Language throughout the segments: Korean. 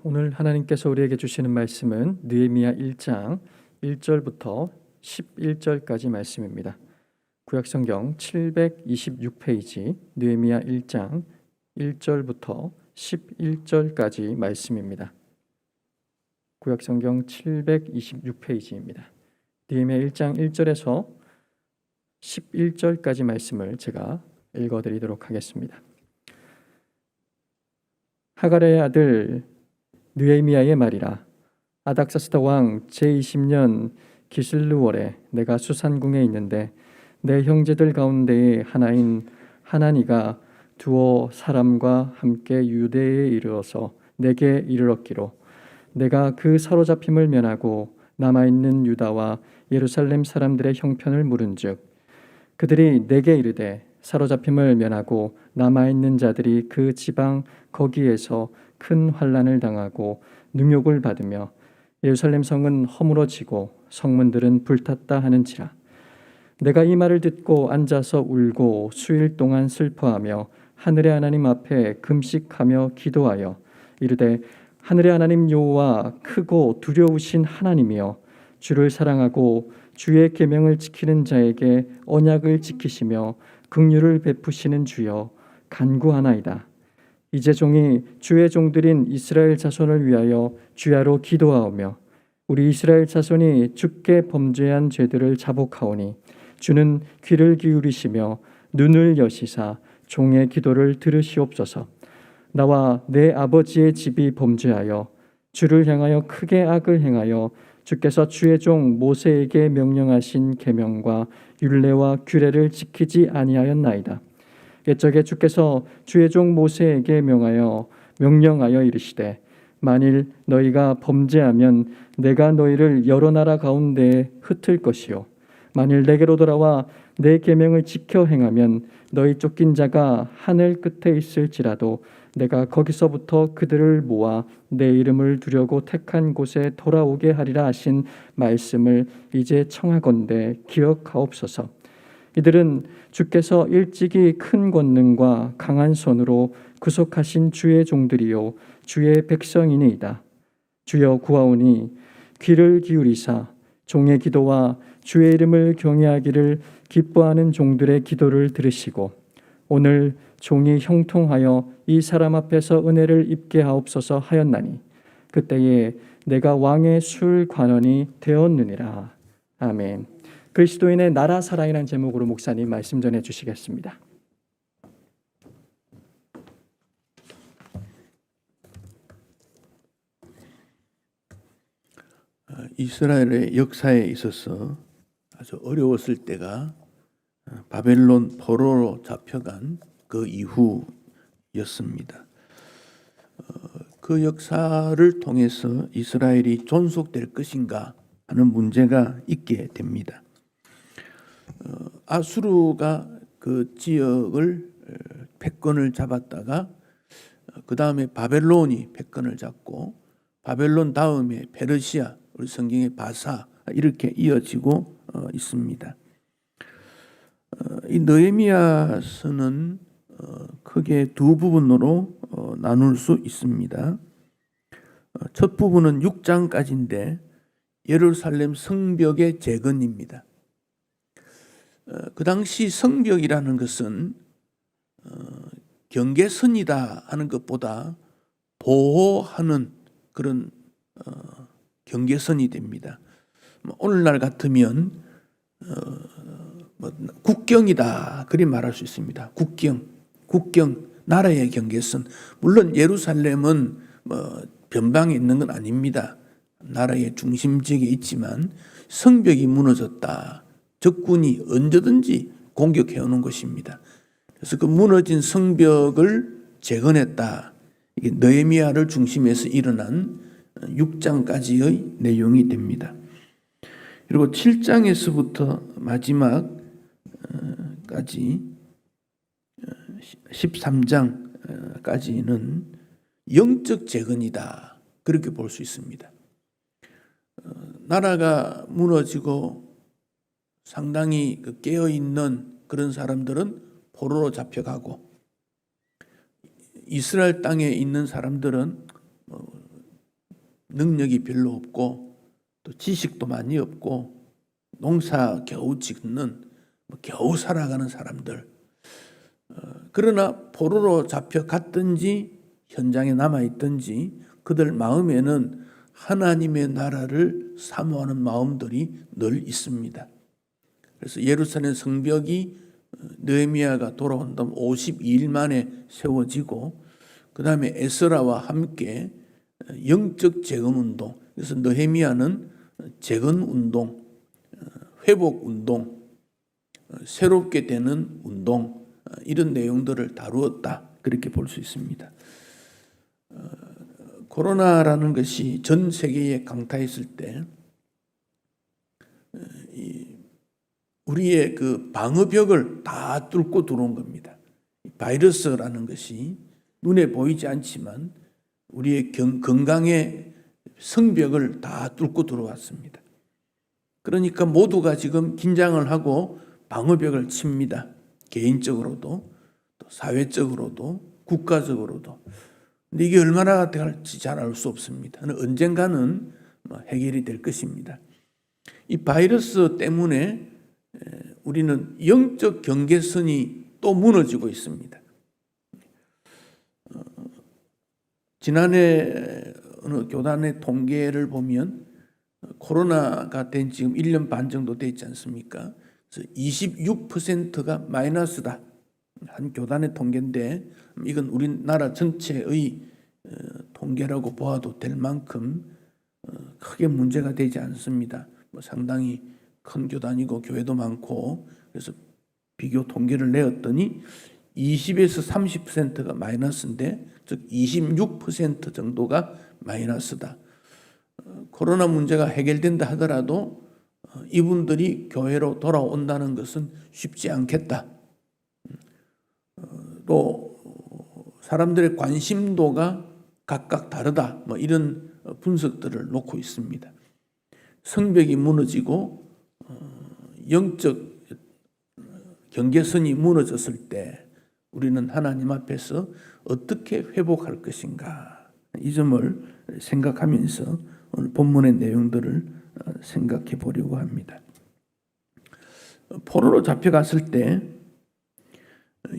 오늘 하나님께서 우리에게 주시는 말씀은 느헤미야 1장 1절부터 11절까지 말씀입니다. 구약성경 726페이지 느헤미야 1장 1절부터 11절까지 말씀입니다. 구약성경 726페이지입니다. 느헤미야 1장 1절에서 11절까지 말씀을 제가 읽어드리도록 하겠습니다. 하갈의 아들 느헤미야의 말이라. 아닥사스다 왕 제20년 기슬루월에 내가 수산궁에 있는데 내 형제들 가운데의 하나인 하나니가 두어 사람과 함께 유대에 이르러서 내게 이르렀기로 내가 그 사로잡힘을 면하고 남아있는 유다와 예루살렘 사람들의 형편을 물은즉 그들이 내게 이르되 사로잡힘을 면하고 남아있는 자들이 그 지방 거기에서 큰 환난을 당하고 능욕을 받으며 예루살렘 성은 허물어지고 성문들은 불탔다 하는지라. 내가 이 말을 듣고 앉아서 울고 수일 동안 슬퍼하며 하늘의 하나님 앞에 금식하며 기도하여 이르되 하늘의 하나님 여호와 크고 두려우신 하나님이여 주를 사랑하고 주의 계명을 지키는 자에게 언약을 지키시며 긍휼을 베푸시는 주여 간구하나이다. 이제 종이 주의 종들인 이스라엘 자손을 위하여 주야로 기도하오며 우리 이스라엘 자손이 주께 범죄한 죄들을 자복하오니 주는 귀를 기울이시며 눈을 여시사 종의 기도를 들으시옵소서. 나와 내 아버지의 집이 범죄하여 주를 향하여 크게 악을 행하여 주께서 주의 종 모세에게 명령하신 계명과 율례와 규례를 지키지 아니하였나이다. 옛적에 주께서 주의 종 모세에게 명령하여 이르시되 만일 너희가 범죄하면 내가 너희를 여러 나라 가운데에 흩을 것이요 만일 내게로 돌아와 내 계명을 지켜 행하면 너희 쫓긴 자가 하늘 끝에 있을지라도 내가 거기서부터 그들을 모아 내 이름을 두려고 택한 곳에 돌아오게 하리라 하신 말씀을 이제 청하건대 기억하옵소서. 이들은 주께서 일찍이 큰 권능과 강한 손으로 구속하신 주의 종들이요 주의 백성이니이다. 주여 구하오니 귀를 기울이사 종의 기도와 주의 이름을 경외하기를 기뻐하는 종들의 기도를 들으시고 오늘 종이 형통하여 이 사람 앞에서 은혜를 입게 하옵소서 하였나니 그때에 내가 왕의 술 관원이 되었느니라. 아멘. 그리스도인의 나라 사랑이라는 제목으로 목사님 말씀 전해 주시겠습니다. 이스라엘의 역사에 있어서 아주 어려웠을 때가 바벨론 포로로 잡혀간 그 이후였습니다. 그 역사를 통해서 이스라엘이 존속될 것인가 하는 문제가 있게 됩니다. 아수르가 그 지역을 패권을 잡았다가 그 다음에 바벨론이 패권을 잡고 바벨론 다음에 페르시아, 우리 성경의 바사 이렇게 이어지고 있습니다. 이 느헤미야서는 크게 두 부분으로 나눌 수 있습니다. 첫 부분은 6장까지인데 예루살렘 성벽의 재건입니다. 그 당시 성벽이라는 것은 경계선이다 하는 것보다 보호하는 그런 경계선이 됩니다. 오늘날 같으면 국경이다 그리 말할 수 있습니다. 국경 나라의 경계선. 물론 예루살렘은 변방에 있는 건 아닙니다. 나라의 중심지역에 있지만 성벽이 무너졌다. 적군이 언제든지 공격해오는 것입니다. 그래서 그 무너진 성벽을 재건했다. 이게 느헤미야를 중심해서 일어난 6장까지의 내용이 됩니다. 그리고 7장에서부터 마지막까지 13장까지는 영적 재건이다. 그렇게 볼 수 있습니다. 나라가 무너지고 상당히 깨어있는 그런 사람들은 포로로 잡혀가고 이스라엘 땅에 있는 사람들은 능력이 별로 없고 또 지식도 많이 없고 농사 겨우 짓는 겨우 살아가는 사람들, 그러나 포로로 잡혀갔든지 현장에 남아있든지 그들 마음에는 하나님의 나라를 사모하는 마음들이 늘 있습니다. 그래서 예루살렘 성벽이 느헤미야가 돌아온 다음 52일 만에 세워지고 그 다음에 에스라와 함께 영적 재건운동, 그래서 느헤미야는 재건운동, 회복운동, 새롭게 되는 운동, 이런 내용들을 다루었다, 그렇게 볼 수 있습니다. 코로나라는 것이 전 세계에 강타했을 때 우리의 그 방어벽을 다 뚫고 들어온 겁니다. 바이러스라는 것이 눈에 보이지 않지만 우리의 건강의 성벽을 다 뚫고 들어왔습니다. 그러니까 모두가 지금 긴장을 하고 방어벽을 칩니다. 개인적으로도 또 사회적으로도 국가적으로도. 근데 이게 얼마나 될지 잘 알 수 없습니다. 언젠가는 해결이 될 것입니다. 이 바이러스 때문에 우리는 영적 경계선이 또 무너지고 있습니다. 지난해 어느 교단의 통계를 보면 코로나가 된 지금 1년 반 정도 됐지 않습니까? 그래서 26%가 마이너스다. 한 교단의 통계인데 이건 우리나라 전체의 통계라고 보아도 될 만큼 크게 문제가 되지 않습니다. 상당히 큰 교단이고 교회도 많고, 그래서 비교 통계를 내었더니 20에서 30%가 마이너스인데, 즉 26% 정도가 마이너스다. 코로나 문제가 해결된다 하더라도 이분들이 교회로 돌아온다는 것은 쉽지 않겠다. 또 사람들의 관심도가 각각 다르다, 이런 분석들을 놓고 있습니다. 성벽이 무너지고 영적 경계선이 무너졌을 때 우리는 하나님 앞에서 어떻게 회복할 것인가, 이 점을 생각하면서 오늘 본문의 내용들을 생각해 보려고 합니다. 포로로 잡혀갔을 때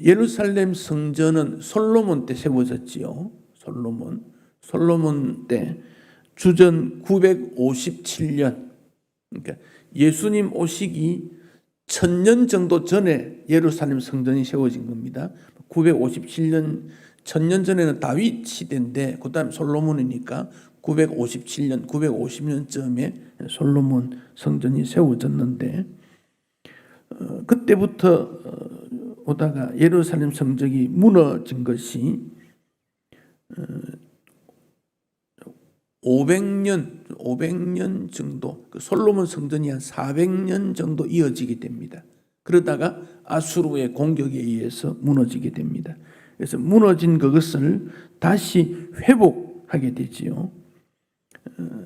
예루살렘 성전은 솔로몬 때 세워졌지요. 솔로몬 때 주전 957년, 그러니까 예수님 오시기 1000년 정도 전에 예루살렘 성전이 세워진 겁니다. 957년, 1000년 전에는 다윗 시대인데 그 다음 솔로몬이니까 957년, 950년쯤에 솔로몬 성전이 세워졌는데, 그때부터 오다가 예루살렘 성전이 무너진 것이 500년 정도, 솔로몬 성전이 한 400년 정도 이어지게 됩니다. 그러다가 아수르의 공격에 의해서 무너지게 됩니다. 그래서 무너진 그것을 다시 회복하게 되지요.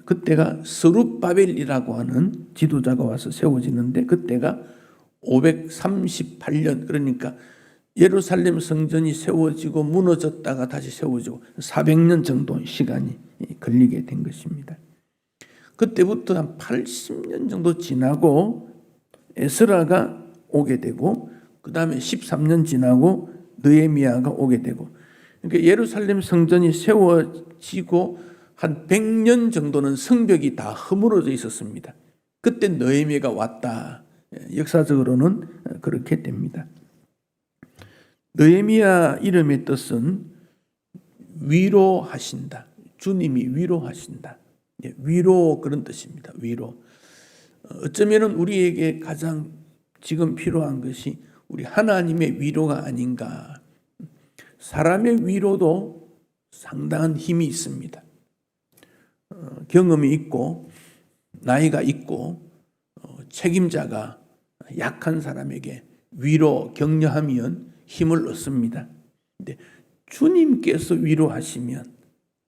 그때가 스룹바벨이라고 하는 지도자가 와서 세워지는데, 그때가 538년, 그러니까 예루살렘 성전이 세워지고 무너졌다가 다시 세워지고 400년 정도 시간이 걸리게 된 것입니다. 그때부터 한 80년 정도 지나고 에스라가 오게 되고, 그 다음에 13년 지나고 느헤미야가 오게 되고, 그러니까 예루살렘 성전이 세워지고 한 100년 정도는 성벽이 다 허물어져 있었습니다. 그때 느헤미야가 왔다. 역사적으로는 그렇게 됩니다. 느헤미야 이름의 뜻은 위로하신다. 주님이 위로하신다. 위로, 그런 뜻입니다. 위로. 어쩌면 우리에게 가장 지금 필요한 것이 우리 하나님의 위로가 아닌가. 사람의 위로도 상당한 힘이 있습니다. 경험이 있고 나이가 있고 책임자가 약한 사람에게 위로, 격려하면 힘을 얻습니다. 근데 주님께서 위로하시면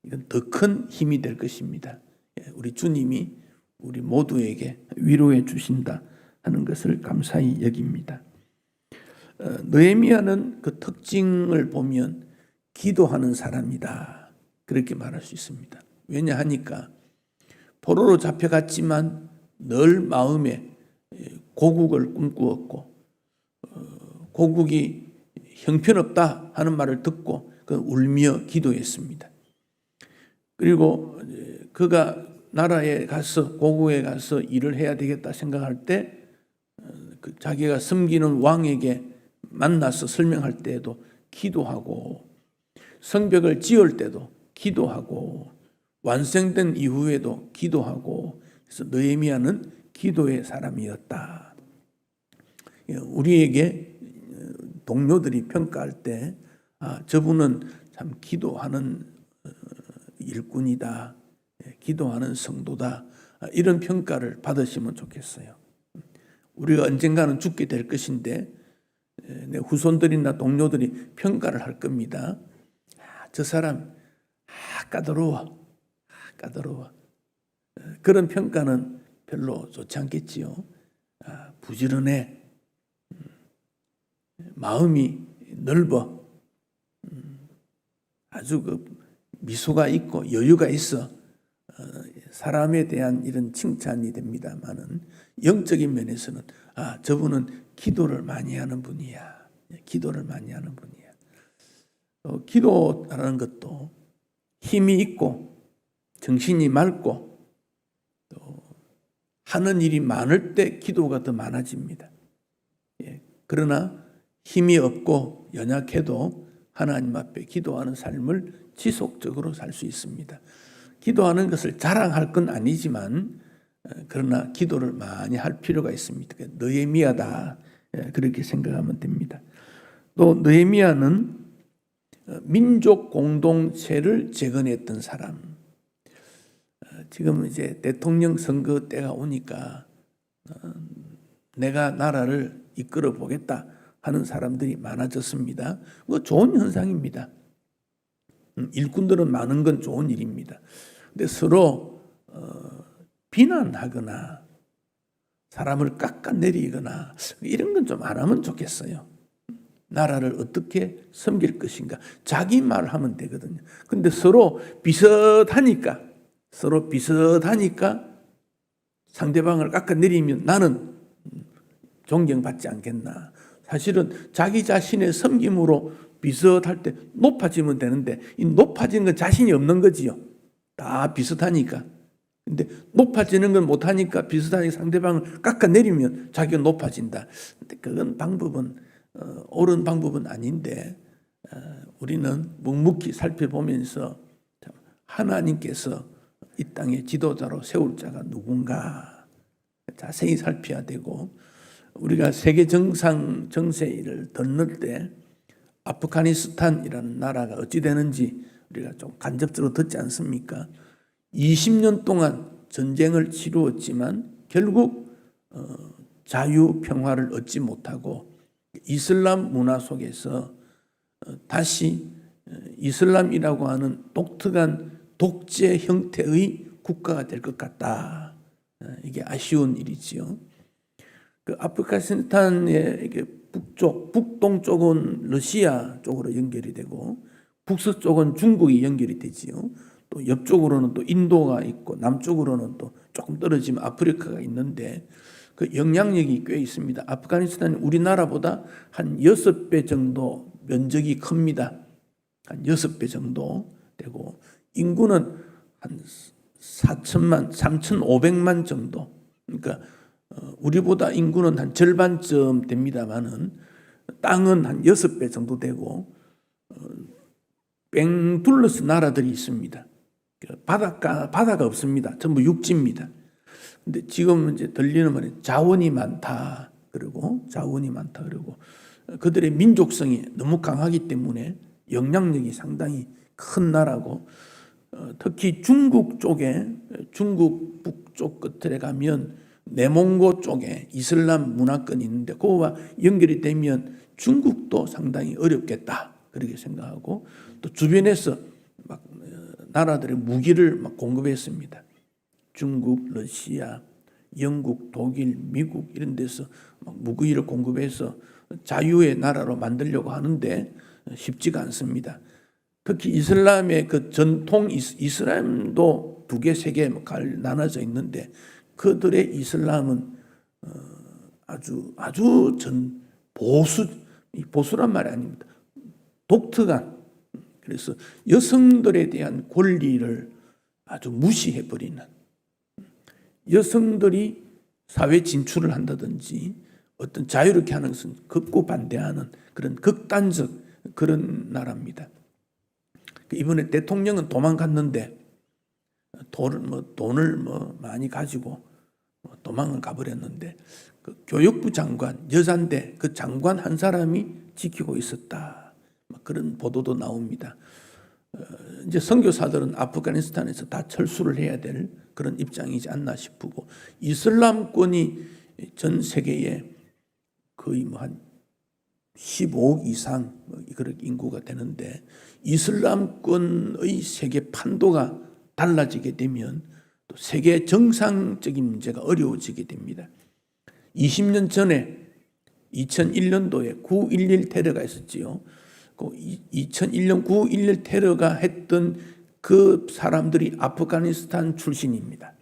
이건 더 큰 힘이 될 것입니다. 우리 주님이 우리 모두에게 위로해 주신다 하는 것을 감사히 여깁니다. 느헤미야는 그 특징을 보면 기도하는 사람이다, 그렇게 말할 수 있습니다. 왜냐하니까 포로로 잡혀갔지만 늘 마음에 고국을 꿈꾸었고 고국이 형편없다 하는 말을 듣고 울며 기도했습니다. 그리고 그가 나라에 가서 고국에 가서 일을 해야 되겠다 생각할 때 자기가 섬기는 왕에게 만나서 설명할 때에도 기도하고 성벽을 지을 때도 기도하고 완성된 이후에도 기도하고 그래서 느헤미야는 기도의 사람이었다. 우리에게 동료들이 평가할 때 저분은 참 기도하는 일꾼이다. 기도하는 성도다. 이런 평가를 받으시면 좋겠어요. 우리가 언젠가는 죽게 될 것인데 내 후손들이나 동료들이 평가를 할 겁니다. 저 사람 까다로워. 그런 평가는 별로 좋지 않겠지요. 부지런해. 마음이 넓어. 아주 미소가 있고 여유가 있어. 사람에 대한 이런 칭찬이 됩니다만은 영적인 면에서는 저분은 기도를 많이 하는 분이야. 기도를 많이 하는 분이야. 기도라는 것도 힘이 있고 정신이 맑고 또 하는 일이 많을 때 기도가 더 많아집니다. 그러나 힘이 없고 연약해도 하나님 앞에 기도하는 삶을 지속적으로 살 수 있습니다. 기도하는 것을 자랑할 건 아니지만 그러나 기도를 많이 할 필요가 있습니다. 느헤미야다 그렇게 생각하면 됩니다. 또 느헤미야는 민족 공동체를 재건했던 사람. 지금 이제 대통령 선거 때가 오니까 내가 나라를 이끌어 보겠다 하는 사람들이 많아졌습니다. 그거 좋은 현상입니다. 일꾼들은 많은 건 좋은 일입니다. 근데 서로 비난하거나 사람을 깎아내리거나 이런 건 좀 안 하면 좋겠어요. 나라를 어떻게 섬길 것인가 자기 말을 하면 되거든요. 근데 서로 비슷하니까 상대방을 깎아내리면 나는 존경받지 않겠나. 사실은 자기 자신의 섬김으로 비슷할 때 높아지면 되는데 이 높아지는 건 자신이 없는 거지요. 다 비슷하니까. 근데 높아지는 건 못하니까 비슷하게 상대방을 깎아내리면 자기가 높아진다. 근데 그건 방법은 옳은 방법은 아닌데 우리는 묵묵히 살펴보면서 하나님께서 이 땅의 지도자로 세울 자가 누군가 자세히 살펴야 되고 우리가 세계 정세를 덧늘 때 아프가니스탄이라는 나라가 어찌 되는지 우리가 좀 간접적으로 듣지 않습니까? 20년 동안 전쟁을 치루었지만 결국 자유 평화를 얻지 못하고 이슬람 문화 속에서 다시 이슬람이라고 하는 독특한 독재 형태의 국가가 될 것 같다. 이게 아쉬운 일이지요. 그 아프가니스탄의 북동 쪽은 러시아 쪽으로 연결이 되고 북서쪽은 중국이 연결이 되지요. 또 옆쪽으로는 또 인도가 있고 남쪽으로는 또 조금 떨어지면 아프리카가 있는데 그 영향력이 꽤 있습니다. 아프가니스탄이 우리나라보다 한 6배 정도 면적이 큽니다. 한 6배 정도 되고 인구는 한 4천만, 3,500만 정도. 그러니까 우리보다 인구는 한 절반쯤 됩니다만은 땅은 한 6배 정도 되고 뺑 둘러서 나라들이 있습니다. 바다가 없습니다. 전부 육지입니다. 근데 지금 이제 들리는 말이 자원이 많다. 그리고 그들의 민족성이 너무 강하기 때문에 영향력이 상당히 큰 나라고 특히 중국 북쪽 끝에 가면 내몽고 쪽에 이슬람 문화권이 있는데 그거와 연결이 되면 중국도 상당히 어렵겠다. 그렇게 생각하고 또 주변에서 막 나라들의 무기를 막 공급했습니다. 중국, 러시아, 영국, 독일, 미국 이런 데서 막 무기를 공급해서 자유의 나라로 만들려고 하는데 쉽지가 않습니다. 특히 이슬람의 그 전통 이슬람도 또 2개, 3개 나눠져 있는데 그들의 이슬람은 아주 보수란 말이 아닙니다. 독특한, 그래서 여성들에 대한 권리를 아주 무시해버리는, 여성들이 사회 진출을 한다든지 어떤 자유롭게 하는 것은 극구 반대하는 그런 극단적 그런 나라입니다. 이번에 대통령은 도망갔는데 돈을 많이 가지고 도망을 가버렸는데 그 교육부 장관, 여잔데 그 장관 한 사람이 지키고 있었다. 그런 보도도 나옵니다. 이제 선교사들은 아프가니스탄에서 다 철수를 해야 될 그런 입장이지 않나 싶고, 이슬람권이 전 세계에 거의 한 15억 이상 그런 인구가 되는데, 이슬람권의 세계 판도가 달라지게 되면 또 세계 정상적인 문제가 어려워지게 됩니다. 20년 전에 2001년도에 9.11 테러가 있었지요. 그 2001년 9.11 테러가 했던 그 사람들이 아프가니스탄 출신입니다.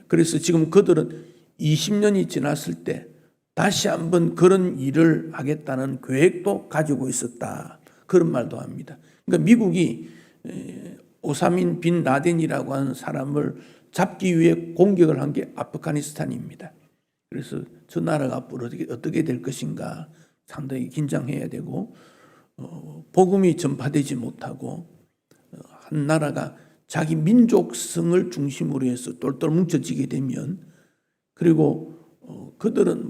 그래서 지금 그들은 20년이 지났을 때 다시 한번 그런 일을 하겠다는 계획도 가지고 있었다. 그런 말도 합니다. 그러니까 미국이 오사민 빈 라덴이라고 하는 사람을 잡기 위해 공격을 한 게 아프가니스탄입니다. 그래서 저 나라가 앞으로 어떻게 될 것인가 상당히 긴장해야 되고, 복음이 전파되지 못하고 한 나라가 자기 민족성을 중심으로 해서 똘똘 뭉쳐지게 되면, 그리고 그들은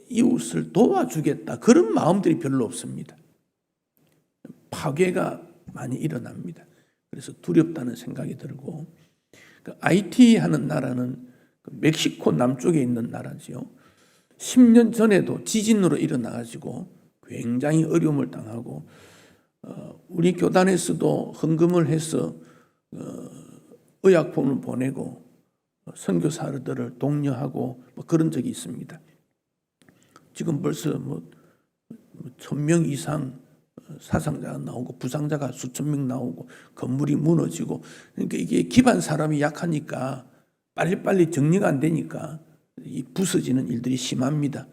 이웃을 도와주겠다 그런 마음들이 별로 없습니다. 파괴가 많이 일어납니다. 그래서 두렵다는 생각이 들고, IT 하는 나라는 멕시코 남쪽에 있는 나라지요. 10년 전에도 지진으로 일어나가지고 굉장히 어려움을 당하고, 우리 교단에서도 헌금을 해서 의약품을 보내고 선교사들을 독려하고 그런 적이 있습니다. 지금 벌써 1,000명 이상 사상자가 나오고 부상자가 수천 명 나오고 건물이 무너지고, 그러니까 이게 기반 사람이 약하니까 빨리빨리 정리가 안 되니까 이 부서지는 일들이 심합니다.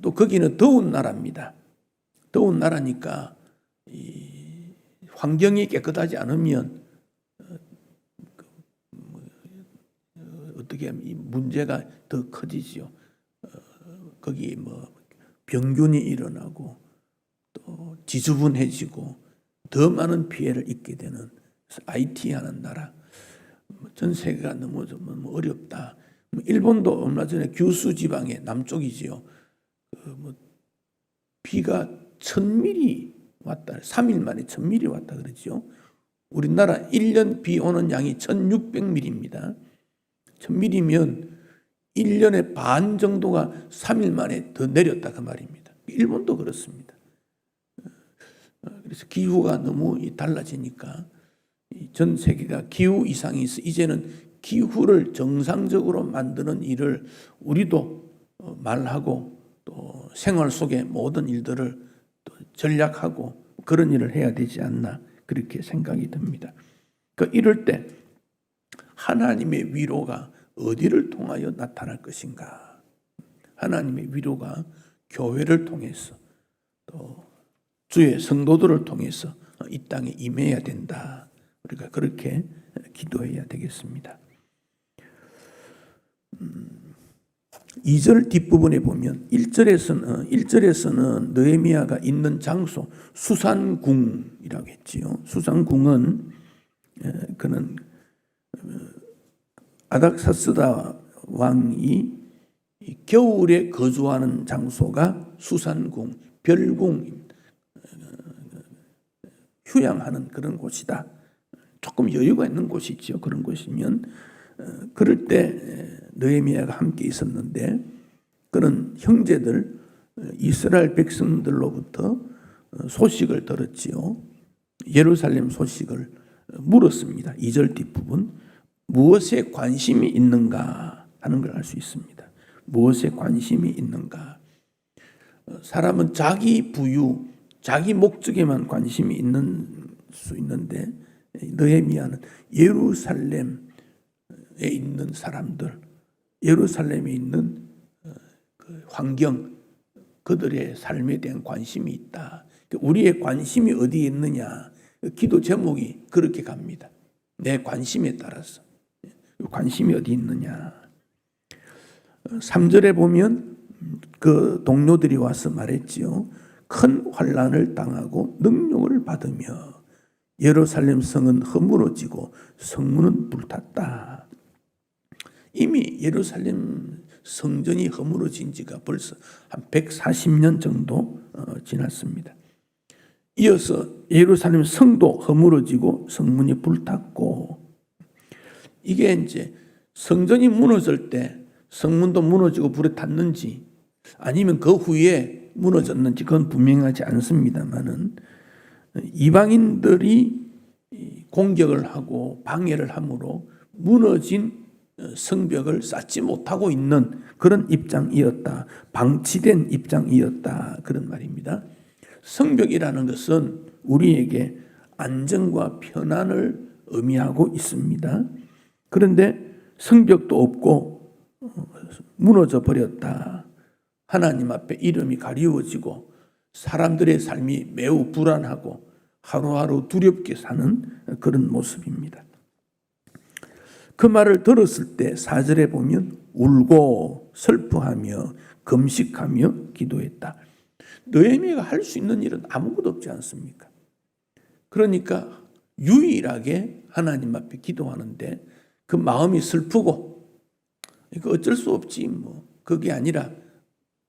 또 거기는 더운 나라입니다. 더운 나라니까 이 환경이 깨끗하지 않으면 어떻게 하면 이 문제가 더 커지지요. 거기 병균이 일어나고 또 지저분해지고 더 많은 피해를 입게 되는, IT 하는 나라. 전 세계가 너무 좀 어렵다. 일본도 얼마 전에 규슈 지방의 남쪽이지요. 비가 1,000mm 왔다. 3일 만에 1,000mm 왔다 그러지요. 우리나라 1년 비 오는 양이 1,600mm입니다. 1,000mm면 1년의 반 정도가 3일 만에 더 내렸다 그 말입니다. 일본도 그렇습니다. 그래서 기후가 너무 달라지니까 전 세계가 기후 이상이 있어 이제는 기후를 정상적으로 만드는 일을 우리도 말하고 또 생활 속의 모든 일들을 또 전략하고 그런 일을 해야 되지 않나 그렇게 생각이 듭니다. 그러니까 이럴 때 하나님의 위로가 어디를 통하여 나타날 것인가? 하나님의 위로가 교회를 통해서 또 주의 성도들을 통해서 이 땅에 임해야 된다. 우리가 그렇게 기도해야 되겠습니다. 2절 뒷부분에 보면 1절에서는 느헤미야가 있는 장소 수산궁이라고 했지요. 수산궁은 그는 아닥사스다 왕이 겨울에 거주하는 장소가 수산궁, 별궁, 휴양하는 그런 곳이다. 조금 여유가 있는 곳이죠. 그런 곳이면 그럴 때 느헤미야가 함께 있었는데 그런 형제들 이스라엘 백성들로부터 소식을 들었지요. 예루살렘 소식을 물었습니다. 2절 뒷부분 무엇에 관심이 있는가 하는 걸 알 수 있습니다. 무엇에 관심이 있는가. 사람은 자기 부유, 자기 목적에만 관심이 있는 수 있는데 느헤미야는 예루살렘에 있는 사람들, 예루살렘에 있는 그 환경, 그들의 삶에 대한 관심이 있다. 우리의 관심이 어디에 있느냐, 기도 제목이 그렇게 갑니다. 내 관심에 따라서 관심이 어디 있느냐. 3절에 보면 그 동료들이 와서 말했지요. 큰 환난을 당하고 능력을 받으며 예루살렘 성은 허물어지고 성문은 불탔다. 이미 예루살렘 성전이 허물어진 지가 벌써 한 140년 정도 지났습니다. 이어서 예루살렘 성도 허물어지고 성문이 불탔고, 이게 이제 성전이 무너질 때 성문도 무너지고 불에 탔는지 아니면 그 후에 무너졌는지 그건 분명하지 않습니다만은, 이방인들이 공격을 하고 방해를 함으로 무너진 성벽을 쌓지 못하고 있는 그런 입장이었다. 방치된 입장이었다. 그런 말입니다. 성벽이라는 것은 우리에게 안정과 편안을 의미하고 있습니다. 그런데 성벽도 없고 무너져 버렸다. 하나님 앞에 이름이 가리워지고 사람들의 삶이 매우 불안하고 하루하루 두렵게 사는 그런 모습입니다. 그 말을 들었을 때 4절에 보면 울고 슬퍼하며 금식하며 기도했다. 느헤미야가 할 수 있는 일은 아무것도 없지 않습니까? 그러니까 유일하게 하나님 앞에 기도하는데 그 마음이 슬프고, 이거 어쩔 수 없지 뭐, 그게 아니라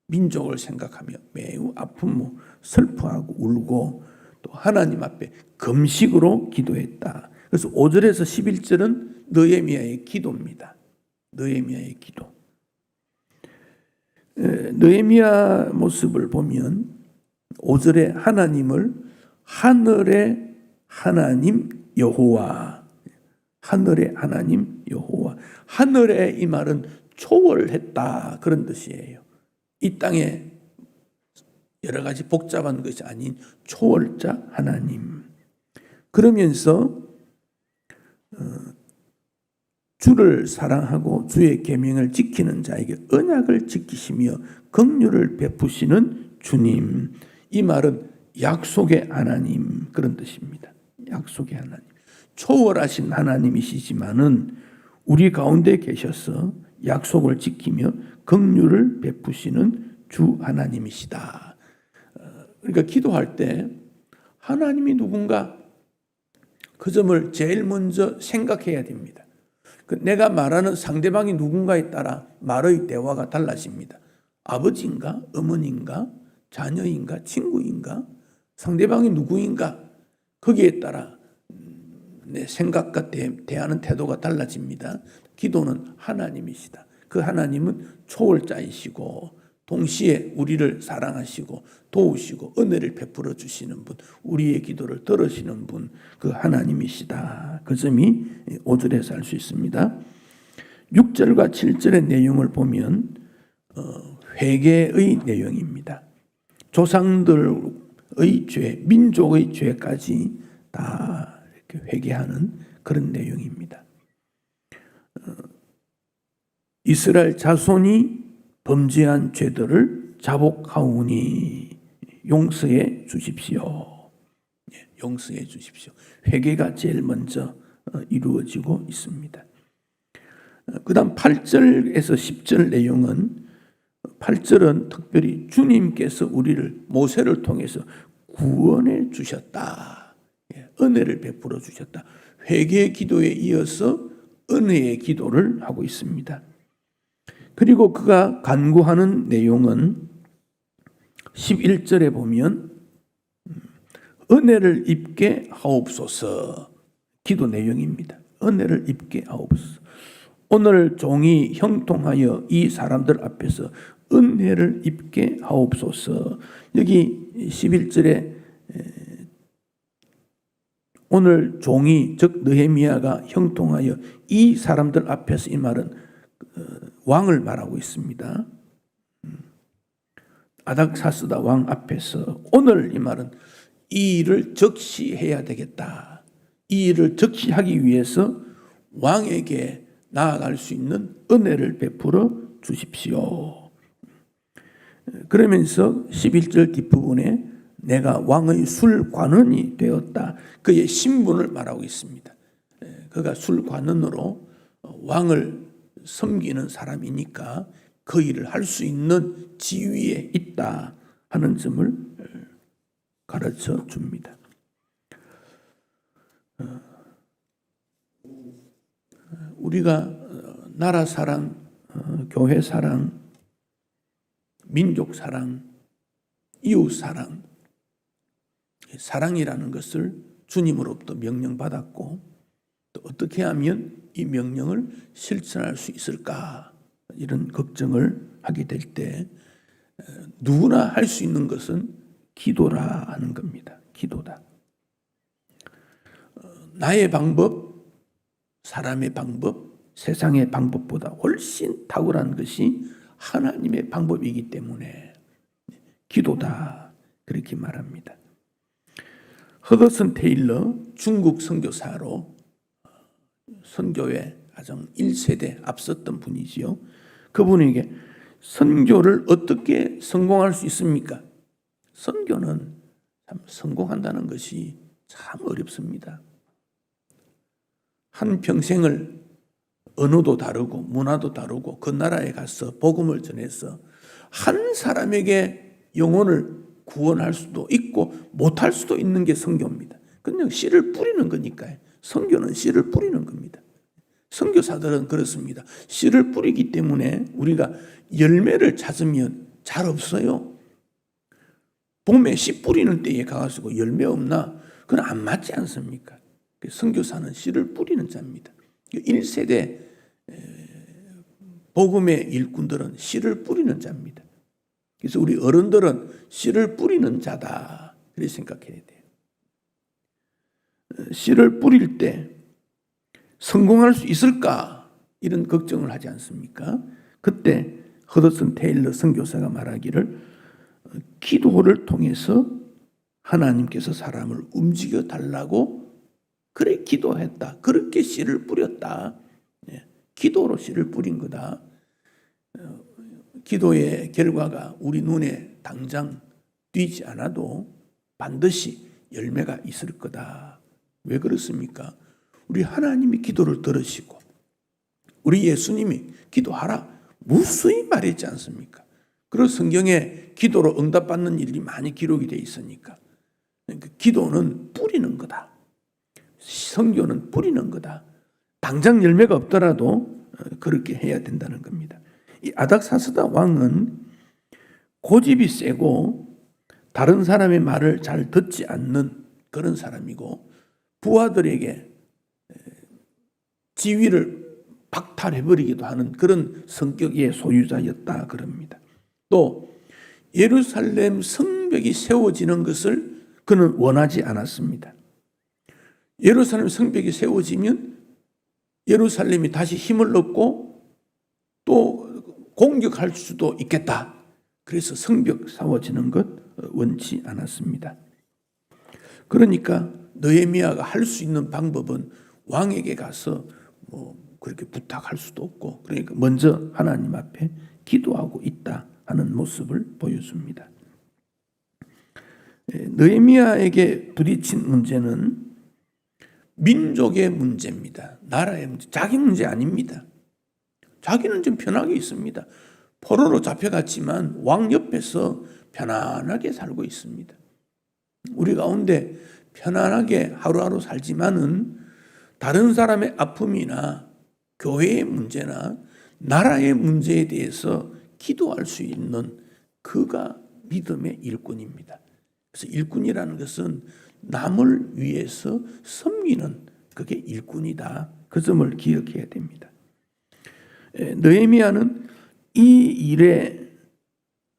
민족을 생각하며 매우 아프고 슬퍼하고 울고 또 하나님 앞에 금식으로 기도했다. 그래서 5절에서 11절은 느헤미야의 기도입니다. 느헤미야의 기도. 느헤미야 모습을 보면 5절에 하나님을 하늘의 하나님 여호와, 하늘의 하나님 여호와. 하늘의 이 말은 초월했다 그런 뜻이에요. 이 땅에 여러 가지 복잡한 것이 아닌 초월자 하나님. 그러면서 주를 사랑하고 주의 계명을 지키는 자에게 언약을 지키시며 긍휼을 베푸시는 주님. 이 말은 약속의 하나님 그런 뜻입니다. 약속의 하나님. 초월하신 하나님이시지만은 우리 가운데 계셔서 약속을 지키며 긍휼을 베푸시는 주 하나님이시다. 그러니까 기도할 때 하나님이 누군가 그 점을 제일 먼저 생각해야 됩니다. 내가 말하는 상대방이 누군가에 따라 말의 대화가 달라집니다. 아버지인가? 어머니인가? 자녀인가? 친구인가? 상대방이 누구인가? 거기에 따라 내 생각과 대하는 태도가 달라집니다. 기도는 하나님이시다. 그 하나님은 초월자이시고 동시에 우리를 사랑하시고 도우시고 은혜를 베풀어 주시는 분, 우리의 기도를 들으시는 분, 그 하나님이시다. 그 점이 5절에서 알 수 있습니다. 6절과 7절의 내용을 보면 회개의 내용입니다. 조상들의 죄, 민족의 죄까지 다 이렇게 회개하는 그런 내용입니다. 이스라엘 자손이 범죄한 죄들을 자복하오니 용서해 주십시오. 용서해 주십시오. 회개가 제일 먼저 이루어지고 있습니다. 그 다음 8절에서 10절 내용은, 8절은 특별히 주님께서 우리를 모세를 통해서 구원해 주셨다. 은혜를 베풀어 주셨다. 회개 기도에 이어서 은혜의 기도를 하고 있습니다. 그리고 그가 간구하는 내용은 11절에 보면 은혜를 입게 하옵소서. 기도 내용입니다. 은혜를 입게 하옵소서. 오늘 종이 형통하여 이 사람들 앞에서 은혜를 입게 하옵소서. 여기 11절에 오늘 종이, 즉 느헤미야가 형통하여 이 사람들 앞에서, 이 말은 왕을 말하고 있습니다. 아닥사스다 왕 앞에서, 오늘 이 말은 이 일을 적시해야 되겠다. 이 일을 적시하기 위해서 왕에게 나아갈 수 있는 은혜를 베풀어 주십시오. 그러면서 11절 뒷부분에 내가 왕의 술관원이 되었다. 그의 신분을 말하고 있습니다. 그가 술관원으로 왕을 섬기는 사람이니까 그 일을 할 수 있는 지위에 있다 하는 점을 가르쳐 줍니다. 우리가 나라 사랑, 교회 사랑, 민족 사랑, 이웃 사랑, 사랑이라는 것을 주님으로부터 명령받았고 또 어떻게 하면 이 명령을 실천할 수 있을까 이런 걱정을 하게 될 때 누구나 할 수 있는 것은 기도라 하는 겁니다. 기도다. 나의 방법, 사람의 방법, 세상의 방법보다 훨씬 탁월한 것이 하나님의 방법이기 때문에 기도다 그렇게 말합니다. 허더슨 테일러 중국 선교사로 선교에 가장 1세대 앞섰던 분이지요. 그분에게 선교를 어떻게 성공할 수 있습니까? 선교는 참 성공한다는 것이 참 어렵습니다. 한 평생을 언어도 다르고 문화도 다르고 그 나라에 가서 복음을 전해서 한 사람에게 영혼을 구원할 수도 있고 못할 수도 있는 게 선교입니다. 그냥 씨를 뿌리는 거니까요. 선교는 씨를 뿌리는 겁니다. 선교사들은 그렇습니다. 씨를 뿌리기 때문에 우리가 열매를 찾으면 잘 없어요. 봄에 씨 뿌리는 때에 가가지고 열매 없나? 그건 안 맞지 않습니까? 선교사는 씨를 뿌리는 자입니다. 1세대 복음의 일꾼들은 씨를 뿌리는 자입니다. 그래서 우리 어른들은 씨를 뿌리는 자다 그렇게 생각해야 돼요. 씨를 뿌릴 때 성공할 수 있을까 이런 걱정을 하지 않습니까? 그때 허더슨 테일러 선교사가 말하기를 기도를 통해서 하나님께서 사람을 움직여 달라고 그래 기도했다. 그렇게 씨를 뿌렸다. 기도로 씨를 뿌린 거다. 기도의 결과가 우리 눈에 당장 띄지 않아도 반드시 열매가 있을 거다. 왜 그렇습니까? 우리 하나님이 기도를 들으시고 우리 예수님이 기도하라 무수히 말했지 않습니까? 그래서 성경에 기도로 응답받는 일이 많이 기록이 되어 있으니까 그러니까 기도는 뿌리는 거다. 선교는 뿌리는 거다. 당장 열매가 없더라도 그렇게 해야 된다는 겁니다. 이 아닥사스다 왕은 고집이 세고 다른 사람의 말을 잘 듣지 않는 그런 사람이고 부하들에게 지위를 박탈해버리기도 하는 그런 성격의 소유자였다 그럽니다. 또 예루살렘 성벽이 세워지는 것을 그는 원하지 않았습니다. 예루살렘 성벽이 세워지면 예루살렘이 다시 힘을 얻고 또 공격할 수도 있겠다. 그래서 성벽 세워지는 것 원치 않았습니다. 그러니까 느헤미야가 할 수 있는 방법은 왕에게 가서 그렇게 부탁할 수도 없고 그러니까 먼저 하나님 앞에 기도하고 있다 하는 모습을 보여줍니다. 느헤미야에게 부딪힌 문제는 민족의 문제입니다. 나라의 문제, 자기 문제 아닙니다. 자기는 좀 편하게 있습니다. 포로로 잡혀갔지만 왕 옆에서 편안하게 살고 있습니다. 우리 가운데 편안하게 하루하루 살지만은 다른 사람의 아픔이나 교회의 문제나 나라의 문제에 대해서 기도할 수 있는 그가 믿음의 일꾼입니다. 그래서 일꾼이라는 것은 남을 위해서 섬기는 그게 일꾼이다. 그 점을 기억해야 됩니다. 느헤미야는 이 일에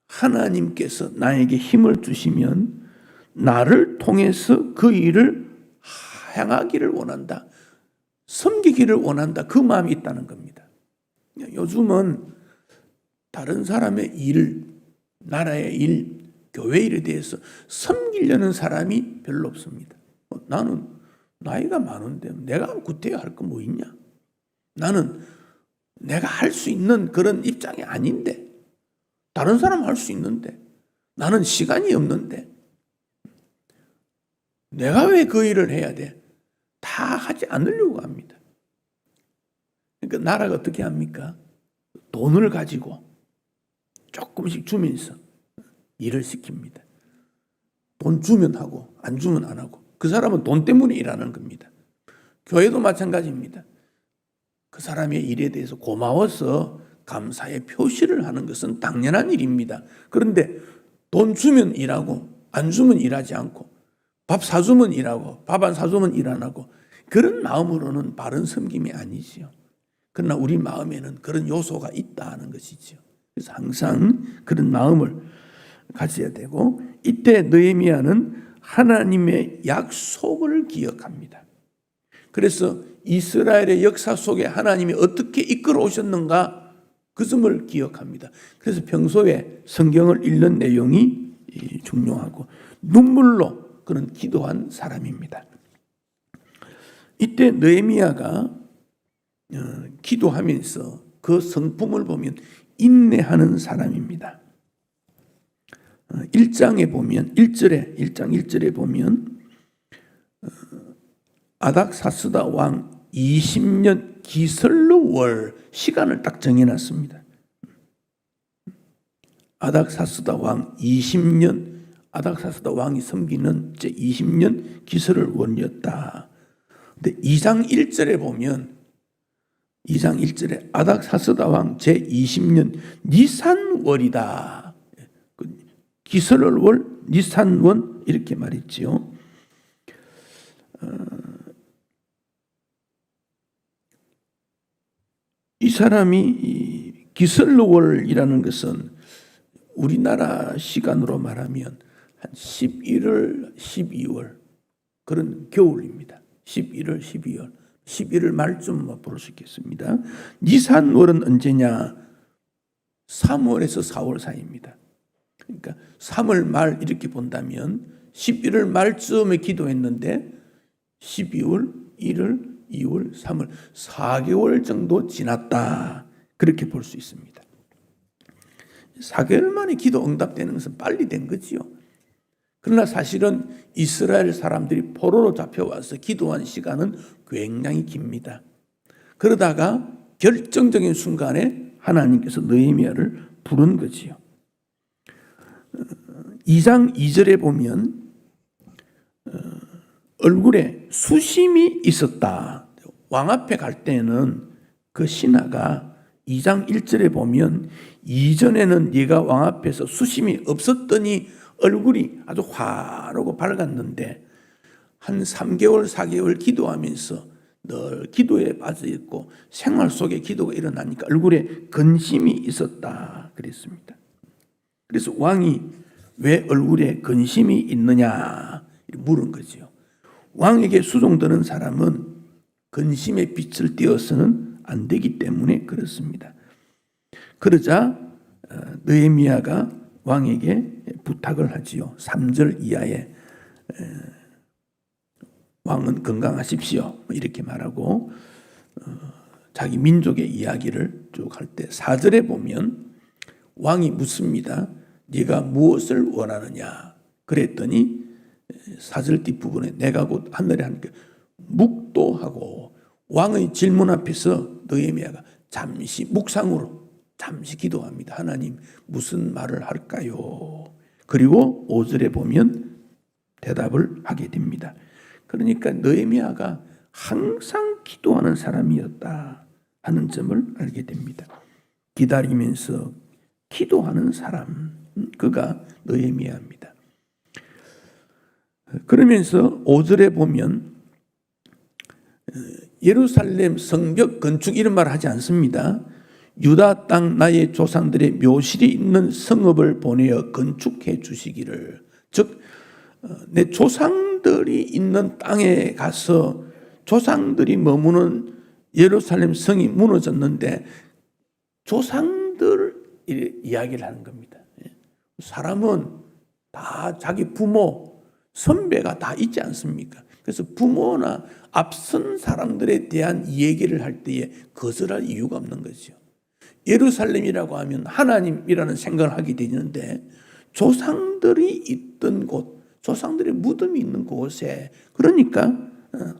하나님께서 나에게 힘을 주시면 나를 통해서 그 일을 행하기를 원한다. 섬기기를 원한다. 그 마음이 있다는 겁니다. 요즘은 다른 사람의 일, 나라의 일, 교회 일에 대해서 섬기려는 사람이 별로 없습니다. 나는 나이가 많은데 내가 구태여 할 거 뭐 있냐? 나는 내가 할 수 있는 그런 입장이 아닌데, 다른 사람 할 수 있는데 나는 시간이 없는데 내가 왜 그 일을 해야 돼? 다 하지 않으려고 합니다. 그러니까 나라가 어떻게 합니까? 돈을 가지고 조금씩 주면서 일을 시킵니다. 돈 주면 하고 안 주면 안 하고. 그 사람은 돈 때문에 일하는 겁니다. 교회도 마찬가지입니다. 그 사람의 일에 대해서 고마워서 감사의 표시를 하는 것은 당연한 일입니다. 그런데 돈 주면 일하고 안 주면 일하지 않고, 밥 사주면 일하고 밥 안 사주면 일 안 하고, 그런 마음으로는 바른 섬김이 아니지요. 그러나 우리 마음에는 그런 요소가 있다는 것이지요. 그래서 항상 그런 마음을 가져야 되고, 이때 느헤미야는 하나님의 약속을 기억합니다. 그래서 이스라엘의 역사 속에 하나님이 어떻게 이끌어 오셨는가, 그 점을 기억합니다. 그래서 평소에 성경을 읽는 내용이 중요하고 눈물로 그런 기도한 사람입니다. 이때 느헤미야가 기도하면서 그 성품을 보면 인내하는 사람입니다. 1장에 보면 1장 1절에 보면 아닥사스다 왕 20년 기슬루월 시간을 딱 정해놨습니다. 아닥사스다 왕 20년, 아닥사스다 왕이 섬기는 제 20년 기슬월이었다. 근데 2장 1절에 보면 2장 1절에 아닥사스다 왕 제 20년 니산월이다. 기슬월, 니산원 이렇게 말했지요. 이 사람이 기슬월이라는 것은 우리나라 시간으로 말하면 한 11월, 12월 그런 겨울입니다. 11월, 12월, 11월 말쯤 볼 수 있겠습니다. 니산월은 언제냐? 3월에서 4월 사이입니다. 그러니까 3월 말 이렇게 본다면 11월 말쯤에 기도했는데 12월, 1월, 2월, 3월 4개월 정도 지났다. 그렇게 볼 수 있습니다. 4개월 만에 기도 응답되는 것은 빨리 된 거지요. 그러나 사실은 이스라엘 사람들이 포로로 잡혀와서 기도한 시간은 굉장히 깁니다. 그러다가 결정적인 순간에 하나님께서 느헤미야를 부른 거지요. 2장 2절에 보면 얼굴에 수심이 있었다. 왕 앞에 갈 때는 그 신하가 2장 1절에 보면 이전에는 네가 왕 앞에서 수심이 없었더니 얼굴이 아주 화르고 밝았는데 한 3개월 4개월 기도하면서 늘 기도에 빠져있고 생활 속에 기도가 일어나니까 얼굴에 근심이 있었다 그랬습니다. 그래서 왕이 왜 얼굴에 근심이 있느냐 물은 거죠. 왕에게 수종드는 사람은 근심의 빛을 띄어서는 안 되기 때문에 그렇습니다. 그러자 느헤미야가 왕에게 부탁을 하지요. 3절 이하에 왕은 건강하십시오 이렇게 말하고 자기 민족의 이야기를 쭉 할 때 4절에 보면 왕이 묻습니다. 네가 무엇을 원하느냐? 그랬더니 4절 뒷부분에 내가 곧 하늘에 하나님께 묵도하고 왕의 질문 앞에서 느헤미야가 잠시 묵상으로 잠시 기도합니다. 하나님 무슨 말을 할까요? 그리고 5절에 보면 대답을 하게 됩니다. 그러니까 느헤미야가 항상 기도하는 사람이었다 하는 점을 알게 됩니다. 기다리면서 기도하는 사람, 그가 느헤미야입니다. 그러면서 5절에 보면 예루살렘 성벽 건축 이런 말을 하지 않습니다. 유다 땅 나의 조상들의 묘실이 있는 성읍을 보내어 건축해 주시기를. 즉 내 조상들이 있는 땅에 가서 조상들이 머무는 예루살렘 성이 무너졌는데 조상들 이야기를 하는 겁니다. 사람은 다 자기 부모, 선배가 다 있지 않습니까? 그래서 부모나 앞선 사람들에 대한 얘기를 할 때에 거절할 이유가 없는 거죠. 예루살렘이라고 하면 하나님이라는 생각을 하게 되는데 조상들이 있던 곳, 조상들의 무덤이 있는 곳에 그러니까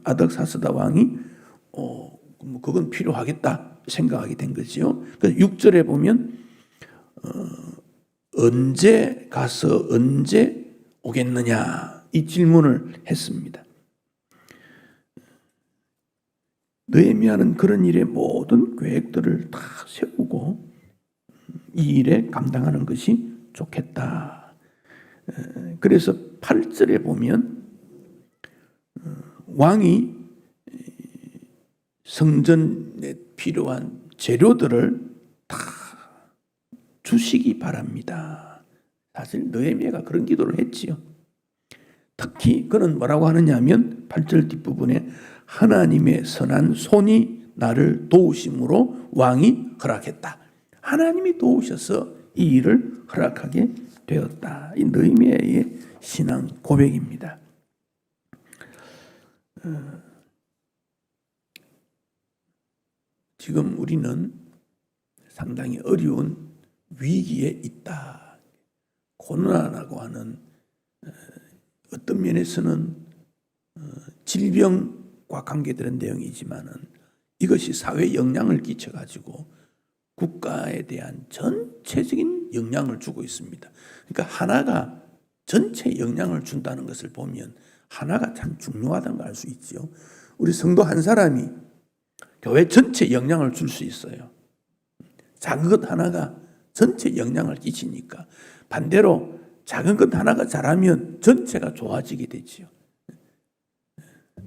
아닥사스다 왕이 그건 필요하겠다 생각하게 된 거죠. 그래서 6절에 보면 언제 가서 언제 오겠느냐 이 질문을 했습니다. 느헤미야는 그런 일의 모든 계획들을 다 세우고 이 일에 감당하는 것이 좋겠다. 그래서 8절에 보면 왕이 성전에 필요한 재료들을 다 주시기 바랍니다. 사실 느헤미야가 그런 기도를 했지요. 특히 그는 뭐라고 하느냐 하면 8절 뒷부분에 하나님의 선한 손이 나를 도우심으로 왕이 허락했다. 하나님이 도우셔서 이 일을 허락하게 되었다. 이 느헤미야의 신앙 고백입니다. 지금 우리는 상당히 어려운 위기에 있다. 코로나라고 하는 어떤 면에서는 질병과 관계되는 내용이지만은 이것이 사회에 영향을 끼쳐가지고 국가에 대한 전체적인 영향을 주고 있습니다. 그러니까 하나가 전체 영향을 준다는 것을 보면 하나가 참 중요하다는 걸 알 수 있죠. 우리 성도 한 사람이 교회 전체 영향을 줄 수 있어요. 작은 것 하나가 전체 영향을 끼치니까 반대로 작은 것 하나가 잘하면 전체가 좋아지게 되지요.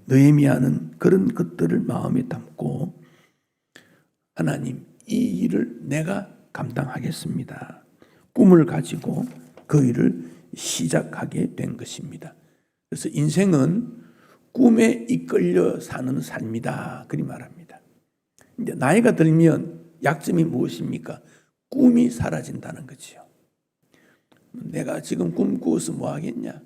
느헤미야는 그런 것들을 마음에 담고 하나님 이 일을 내가 감당하겠습니다. 꿈을 가지고 그 일을 시작하게 된 것입니다. 그래서 인생은 꿈에 이끌려 사는 삶이다. 그리 말합니다. 이제 나이가 들면 약점이 무엇입니까? 꿈이 사라진다는 거지요. 내가 지금 꿈꾸어서 뭐 하겠냐?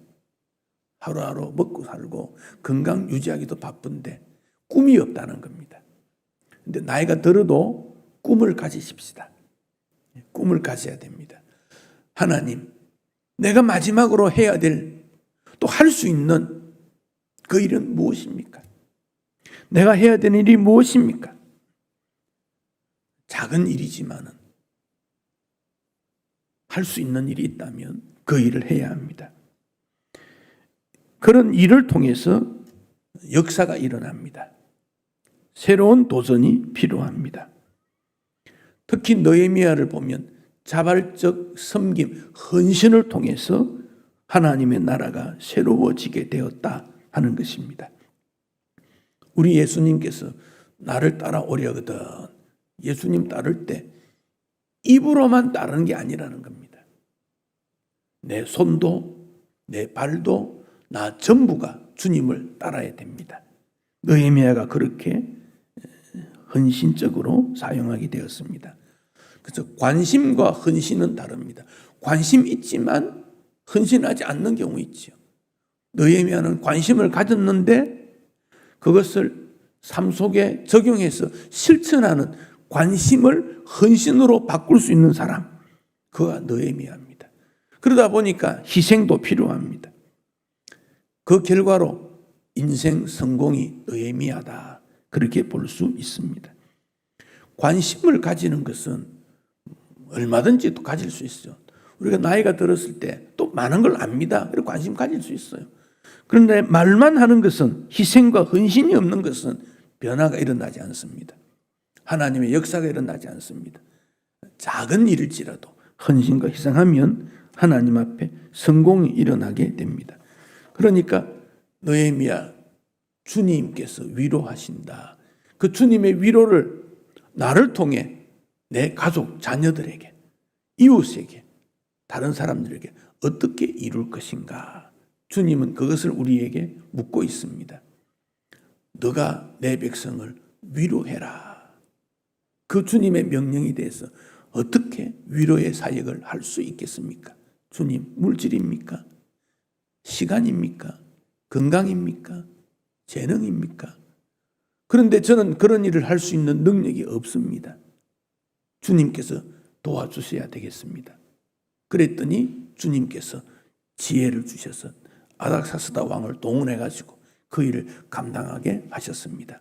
하루하루 먹고 살고 건강 유지하기도 바쁜데 꿈이 없다는 겁니다. 근데 나이가 들어도 꿈을 가지십시다. 꿈을 가져야 됩니다. 하나님, 내가 마지막으로 해야 될 또 할 수 있는 그 일은 무엇입니까? 내가 해야 되는 일이 무엇입니까? 작은 일이지만은 할 수 있는 일이 있다면 그 일을 해야 합니다. 그런 일을 통해서 역사가 일어납니다. 새로운 도전이 필요합니다. 특히 느헤미야를 보면 자발적 섬김, 헌신을 통해서 하나님의 나라가 새로워지게 되었다 하는 것입니다. 우리 예수님께서 나를 따라오려거든 예수님 따를 때 입으로만 따르는 게 아니라는 겁니다. 내 손도 내 발도 나 전부가 주님을 따라야 됩니다. 느헤미야가 그렇게 헌신적으로 사용하게 되었습니다. 그래서 관심과 헌신은 다릅니다. 관심 있지만 헌신하지 않는 경우 있죠. 느헤미야는 관심을 가졌는데 그것을 삶 속에 적용해서 실천하는 관심을 헌신으로 바꿀 수 있는 사람, 그가 느헤미야입니다. 그러다 보니까 희생도 필요합니다. 그 결과로 인생 성공이 느헤미야다. 그렇게 볼 수 있습니다. 관심을 가지는 것은 얼마든지 또 가질 수 있어요. 우리가 나이가 들었을 때 또 많은 걸 압니다. 그리고 관심 가질 수 있어요. 그런데 말만 하는 것은 희생과 헌신이 없는 것은 변화가 일어나지 않습니다. 하나님의 역사가 일어나지 않습니다. 작은 일일지라도 헌신과 희생하면 하나님 앞에 성공이 일어나게 됩니다. 그러니까 느헤미야 주님께서 위로하신다. 그 주님의 위로를 나를 통해 내 가족, 자녀들에게, 이웃에게, 다른 사람들에게 어떻게 이룰 것인가? 주님은 그것을 우리에게 묻고 있습니다. 너가 내 백성을 위로해라. 그 주님의 명령에 대해서 어떻게 위로의 사역을 할 수 있겠습니까? 주님, 물질입니까? 시간입니까? 건강입니까? 재능입니까? 그런데 저는 그런 일을 할 수 있는 능력이 없습니다. 주님께서 도와주셔야 되겠습니다. 그랬더니 주님께서 지혜를 주셔서 아닥사스다 왕을 동원해 가지고 그 일을 감당하게 하셨습니다.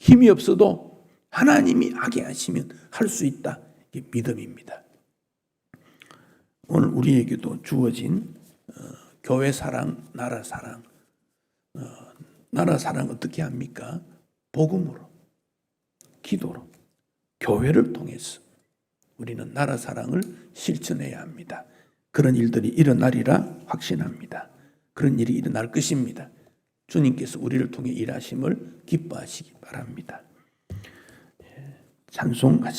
힘이 없어도 하나님이 하게 하시면 할 수 있다. 이게 믿음입니다. 오늘 우리에게도 주어진 교회 사랑, 나라 사랑. 나라 사랑 어떻게 합니까? 복음으로, 기도로, 교회를 통해서 우리는 나라 사랑을 실천해야 합니다. 그런 일들이 일어나리라 확신합니다. 그런 일이 일어날 것입니다. 주님께서 우리를 통해 일하심을 기뻐하시기 바랍니다. 찬송하십시오.